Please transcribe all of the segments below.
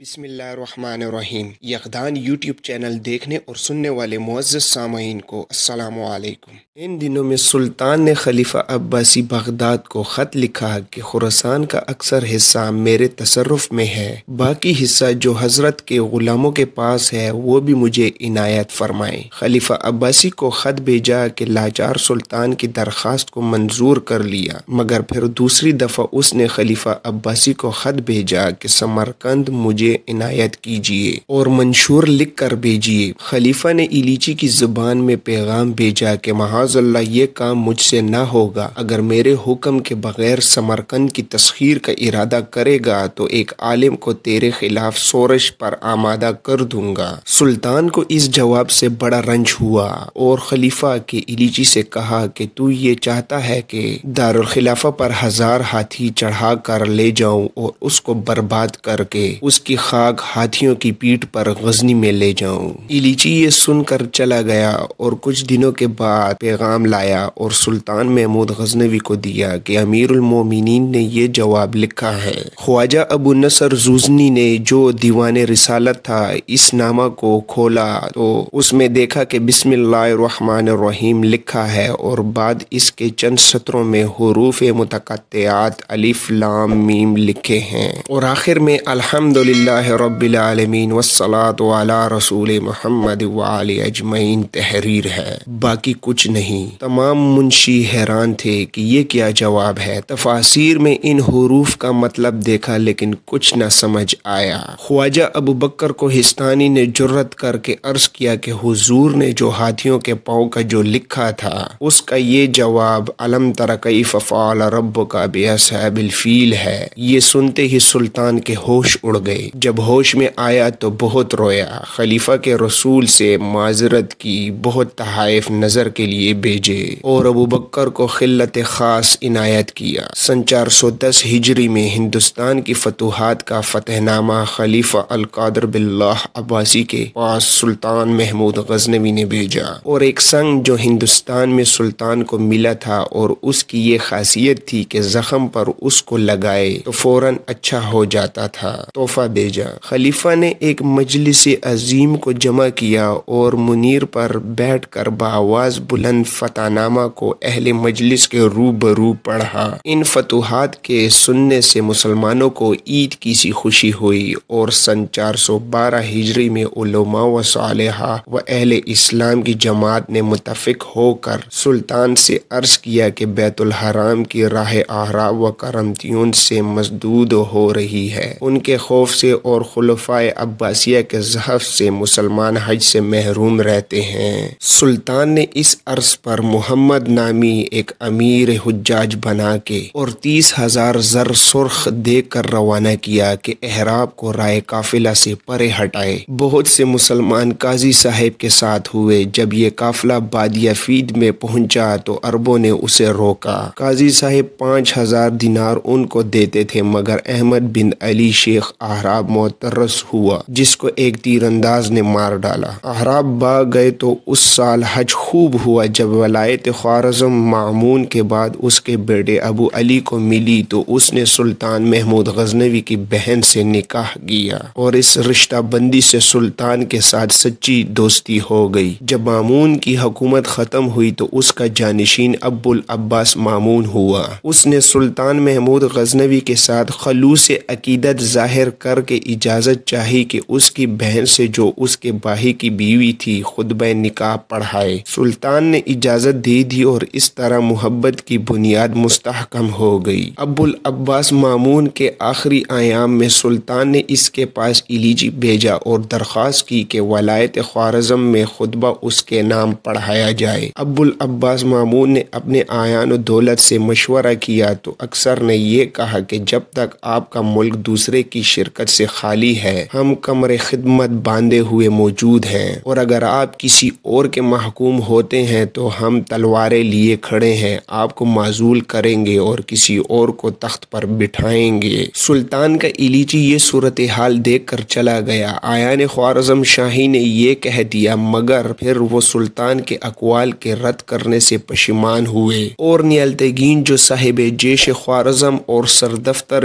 بسم اللہ الرحمن الرحیم۔ یقدان یوٹیوب چینل دیکھنے اور سننے والے معزز سامعین کو السلام علیکم۔ ان دنوں میں سلطان نے خلیفہ عباسی بغداد کو خط لکھا کہ خراسان کا اکثر حصہ میرے تصرف میں ہے، باقی حصہ جو حضرت کے غلاموں کے پاس ہے وہ بھی مجھے عنایت فرمائیں۔ خلیفہ عباسی کو خط بھیجا کہ لاچار سلطان کی درخواست کو منظور کر لیا، مگر پھر دوسری دفعہ اس نے خلیفہ عباسی کو خط بھیجا کہ سمرقند مجھے عنایت کیجیے اور منشور لکھ کر بھیجیے۔ خلیفہ نے ایلیچی کی زبان میں پیغام بھیجا کہ معاذ اللہ یہ کام مجھ سے نہ ہوگا، اگر میرے حکم کے بغیر سمرقند کی تسخیر کا ارادہ کرے گا تو ایک عالم کو تیرے خلاف سورش پر آمادہ کر دوں گا۔ سلطان کو اس جواب سے بڑا رنج ہوا اور خلیفہ کے ایلیچی سے کہا کہ تو یہ چاہتا ہے کہ دارالخلافہ پر 1000 ہاتھی چڑھا کر لے جاؤں اور اس کو برباد کر کے اس کی خاک ہاتھیوں کی پیٹھ پر غزنی میں لے جاؤں۔ ایلیچی یہ سن کر چلا گیا اور کچھ دنوں کے بعد پیغام لایا اور سلطان محمود غزنوی کو دیا کہ امیر المومنین نے یہ جواب لکھا ہے۔ خواجہ ابو نصر زوزنی نے جو دیوان رسالت تھا اس نامہ کو کھولا تو اس میں دیکھا کہ بسم اللہ الرحمن الرحیم لکھا ہے اور بعد اس کے چند سطروں میں حروف متقطعات الف لام میم لکھے ہیں اور آخر میں الحمدللہ رب العالمین والصلاۃ علی رسول محمد وعلی اجمعین تحریر ہے، باقی کچھ نہیں۔ تمام منشی حیران تھے کہ یہ کیا جواب ہے۔ تفاسیر میں ان حروف کا مطلب دیکھا لیکن کچھ نہ سمجھ آیا۔ خواجہ ابو بکر کوہستانی نے جرأت کر کے عرض کیا کہ حضور نے جو ہاتھیوں کے پاؤں کا جو لکھا تھا اس کا یہ جواب الم تر کیف فعل ربک باصحاب الفیل ہے۔ یہ سنتے ہی سلطان کے ہوش اڑ گئے۔ جب ہوش میں آیا تو بہت رویا، خلیفہ کے رسول سے معذرت کی، بہت تحائف نظر کے لیے بھیجے اور ابو بکر کو خلت خاص عنایت کیا۔ سن 410 ہجری میں ہندوستان کی فتوحات کا فتح نامہ خلیفہ القادر باللہ عباسی کے پاس سلطان محمود غزنوی نے بھیجا اور ایک سنگ جو ہندوستان میں سلطان کو ملا تھا اور اس کی یہ خاصیت تھی کہ زخم پر اس کو لگائے تو فوراً اچھا ہو جاتا تھا، تحفہ بھیجا۔ خلیفہ نے ایک مجلس عظیم کو جمع کیا اور منیر پر بیٹھ کر بآواز بلند فتح نامہ کو اہل مجلس کے روبرو پڑھا۔ ان فتوحات کے سننے سے مسلمانوں کو عید کی سی خوشی ہوئی اور سن 412 ہجری میں علماء و صالحہ و اہل اسلام کی جماعت نے متفق ہو کر سلطان سے عرض کیا کہ بیت الحرام کی راہ احراب و کرمتیون سے مسدود ہو رہی ہے۔ ان کے خوف سے اور خلفائے عباسیہ کے زحف سے مسلمان حج سے محروم رہتے ہیں۔ سلطان نے اس عرض پر محمد نامی ایک امیر حجاج بنا کے اور 30,000 زر سرخ دے کر روانہ کیا کہ احراب کو رائے قافلہ سے پرے ہٹائے۔ بہت سے مسلمان قاضی صاحب کے ساتھ ہوئے۔ جب یہ قافلہ بادیہ فید میں پہنچا تو عربوں نے اسے روکا۔ قاضی صاحب 5,000 دینار ان کو دیتے تھے مگر احمد بن علی شیخ احراب معترض ہوا جس کو ایک تیر انداز نے مار ڈالا۔ احراب بھاگ گئے تو اس سال حج خوب ہوا۔ جب ولایت خوارزم مامون کے بعد اس کے بیٹے ابو علی کو ملی تو اس نے سلطان محمود غزنوی کی بہن سے نکاح کیا اور اس رشتہ بندی سے سلطان کے ساتھ سچی دوستی ہو گئی۔ جب مامون کی حکومت ختم ہوئی تو اس کا جانشین ابو العباس مامون ہوا۔ اس نے سلطان محمود غزنوی کے ساتھ خلوص عقیدت ظاہر کر کے اجازت چاہی کہ اس کی بہن سے جو اس کے بھائی کی بیوی تھی خطبہ نکاح پڑھائے۔ سلطان نے اجازت دے دی اور اس طرح محبت کی بنیاد مستحکم ہو گئی۔ ابو العباس مامون کے آخری ایام میں سلطان نے اس کے پاس ایلیچی بھیجا اور درخواست کی کہ ولایت خوارزم میں خطبہ اس کے نام پڑھایا جائے۔ ابو العباس مامون نے اپنے اعیان و دولت سے مشورہ کیا تو اکثر نے یہ کہا کہ جب تک آپ کا ملک دوسرے کی شرکت سے خالی ہے ہم کمر خدمت باندھے ہوئے موجود ہیں اور اگر آپ کسی اور کے محکوم ہوتے ہیں تو ہم تلواریں لیے کھڑے ہیں، آپ کو معزول کریں گے اور کسی اور کو تخت پر بٹھائیں گے۔ سلطان کا ایلیچی یہ صورتحال دیکھ کر چلا گیا۔ اعیان خوارزم شاہی نے یہ کہہ دیا مگر پھر وہ سلطان کے اقوال کے رد کرنے سے پشیمان ہوئے اور نیالتگین جو صاحب جیش خوارزم اور سردفتر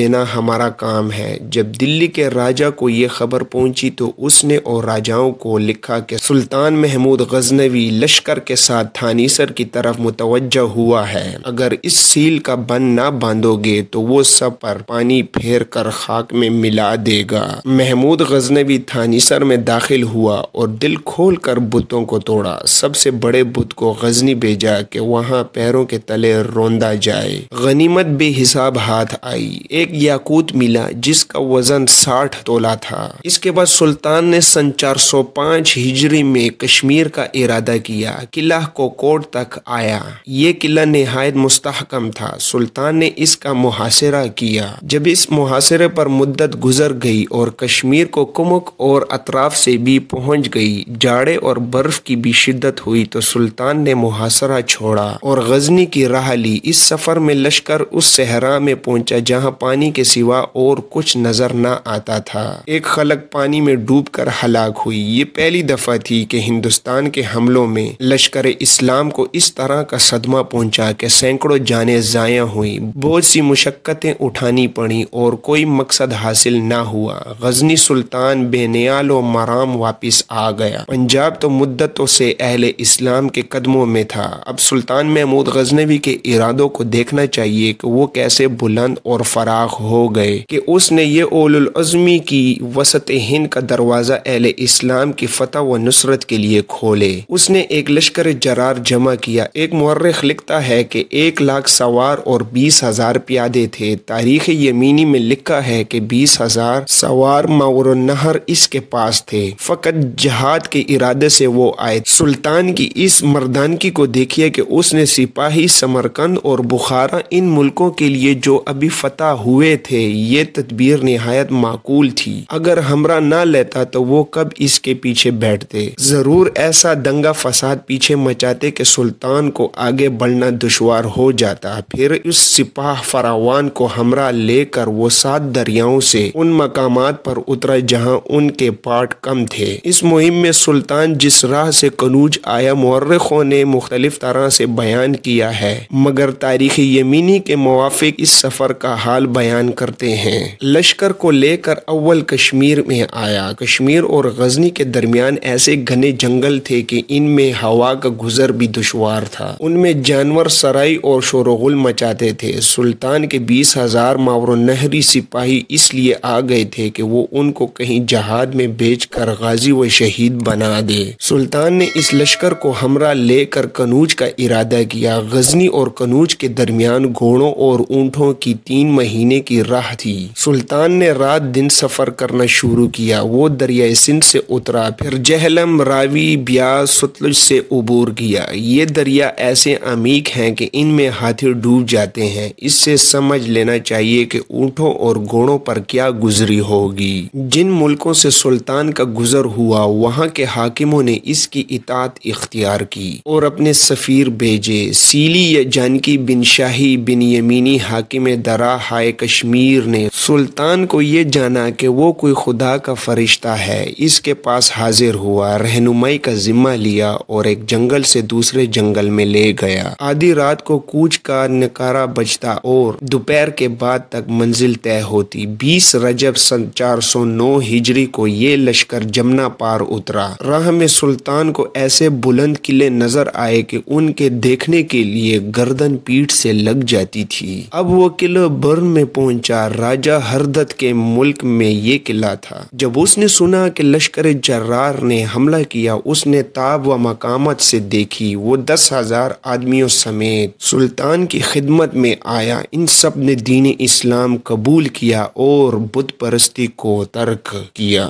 دینا ہمارا کام ہے۔ جب دلی کے راجہ کو یہ خبر پہنچی تو اس نے اور راجاؤں کو لکھا کہ سلطان محمود غزنوی لشکر کے ساتھ تھانیسر کی طرف متوجہ ہوا ہے، اگر اس سیل کا بند نہ باندھو گے تو وہ سب پر پانی پھیر کر خاک میں ملا دے گا۔ محمود غزنوی تھانیسر میں داخل ہوا اور دل کھول کر بتوں کو توڑا۔ سب سے بڑے بت کو غزنی بھیجا کہ وہاں پیروں کے تلے روندا جائے۔ غنیمت بے حساب ہاتھ آئی۔ ایک یاقوت ملا جس کا وزن 60 تولہ تھا۔ اس کے بعد سلطان نے سن 405 ہجری میں کشمیر کا ارادہ کیا۔ قلعہ کوکوٹ تک آیا۔ یہ قلعہ نہایت مستحکم تھا۔ سلطان نے اس کا محاصرہ کیا۔ جب اس محاصرے پر مدت گزر گئی اور کشمیر کو کمک اور اطراف سے بھی پہنچ گئی، جاڑے اور برف کی بھی شدت ہوئی تو سلطان نے محاصرہ چھوڑا اور غزنی کی راہ لی۔ اس سفر میں لشکر اس صحرا میں پہنچا جہاں پانی کے سوا اور کچھ نظر نہ آتا تھا۔ ایک خلق پانی میں ڈوب کر ہلاک ہوئی۔ یہ پہلی دفعہ تھی کہ ہندوستان کے حملوں میں لشکر اسلام کو اس طرح کا صدمہ پہنچا کہ سینکڑوں جانیں ضائع ہوئیں، بہت سی مشقتیں اٹھانی پڑیں اور کوئی مقصد حاصل نہ ہوا۔ غزنی سلطان بے نیال و مرام واپس آ گیا۔ پنجاب تو مدتوں سے اہل اسلام کے قدموں میں تھا۔ اب سلطان محمود غزنوی کے ارادوں کو دیکھنا چاہیے کہ وہ کیسے بلند اور فراخ ہو گئے کہ اس نے یہ اولو العزمی کی وسط ہند کا دروازہ اہل اسلام کی فتح و نصرت کے لیے کھولے۔ اس نے ایک لشکر جرار جمع کیا۔ ایک مورخ لکھتا ہے کہ 1,00,000 سوار اور 20,000 پیادے تھے۔ تاریخ یمینی میں لکھا ہے کہ 20,000 سوار ماور النہر اس کے پاس تھے۔ فقط جہاد کے ارادے سے وہ آئے۔ سلطان کی اس مردانگی کو دیکھیے کہ اس نے سپاہی، سمرقند اور بخارا ان ملکوں کے لیے جو ابھی فتح ہوئے تھے، یہ تدبیر نہایت معقول تھی۔ اگر ہمراہ نہ لیتا تو وہ کب اس کے پیچھے بیٹھتے، ضرور ایسا دنگا فساد پیچھے مچاتے کہ سلطان کو آگے بڑھنا دشوار ہو جاتا۔ پھر اس سپاہ فراوان کو ہمراہ لے کر وہ 7 دریاؤں سے ان مقامات پر اترا جہاں ان کے پاٹ کم تھے۔ اس مہم میں سلطان جس راہ سے کنوج آیا مورخوں نے مختلف طرح سے بیان کیا ہے، مگر تاریخ یمینی کے موافق اس سفر کا حال بیان کرتے ہیں۔ لشکر کو لے کر اول کشمیر میں آیا۔ کشمیر اور غزنی کے درمیان ایسے گھنے جنگل تھے کہ ان میں ہوا کا گزر بھی دشوار تھا۔ ان میں جانور سرائی اور شور و غل مچاتے تھے۔ سلطان کے 20,000 ماور النہری سپاہی اس لیے آ گئے تھے کہ وہ ان کو کہیں جہاد میں بیچ کر غازی و شہید بنا دے۔ سلطان نے اس لشکر کو ہمراہ لے کر کنوج کا ارادہ کیا۔ غزنی اور کنوج کے درمیان گھوڑوں اور اونٹوں کی 3 مہینے کی راہ تھی۔ سلطان نے رات دن سفر کرنا شروع کیا۔ وہ دریائے سندھ سے اترا، پھر جہلم، راوی، بیاس، ستلج سے عبور کیا۔ یہ دریا ایسے عمیق ہیں کہ ان میں ہاتھی ڈوب جاتے ہیں۔ اس سے سمجھ لینا چاہیے کہ اونٹوں اور گھوڑوں پر کیا گزری ہوگی۔ جن ملکوں سے سلطان کا گزر ہوا وہاں کے حاکموں نے اس کی اطاعت اختیار کی اور اپنے سفیر بھیجے۔ سیلی یا جانکی بن شاہی بن یمینی حاکم درہ ہائے کشمیر نے سلطان کو یہ جانا کہ وہ کوئی خدا کا فرشتہ ہے، اس کے پاس حاضر ہوا، رہنمائی کا ذمہ لیا اور ایک جنگل سے دوسرے جنگل میں لے گیا۔ آدھی رات کو کوچ کا نکارا بجتا اور دوپہر کے بعد تک منزل طے ہوتی۔ 20 رجب سن 409 ہجری کو یہ لشکر جمنا پار اترا۔ راہ میں سلطان کو ایسے بلند قلعے نظر آئے کہ ان کے دیکھنے کے لیے گردن پیٹھ سے لگ جاتی تھی۔ اب وہ قلعہ برن میں پہنچا۔ راجہ ہردت کے ملک میں یہ قلعہ تھا۔ جب اس نے سنا کہ لشکر جرار نے حملہ کیا، اس نے تاب و مقامت سے دیکھی۔ وہ 10,000 آدمیوں سمیت سلطان کی خدمت میں آیا۔ ان سب نے دین اسلام قبول کیا اور بت پرستی کو ترک کیا۔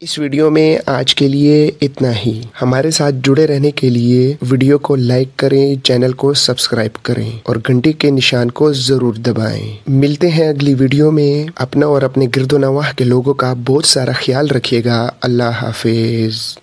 اس ویڈیو میں آج کے لیے اتنا ہی۔ ہمارے ساتھ جڑے رہنے کے لیے ویڈیو کو لائک کریں، چینل کو سبسکرائب کریں اور گھنٹی کے نشان کو ضرور دبائیں۔ ملتے ہیں اگلی ویڈیو میں۔ اپنا اور اپنے گرد و نواح کے لوگوں کا بہت سارا خیال رکھیے گا۔ اللہ حافظ۔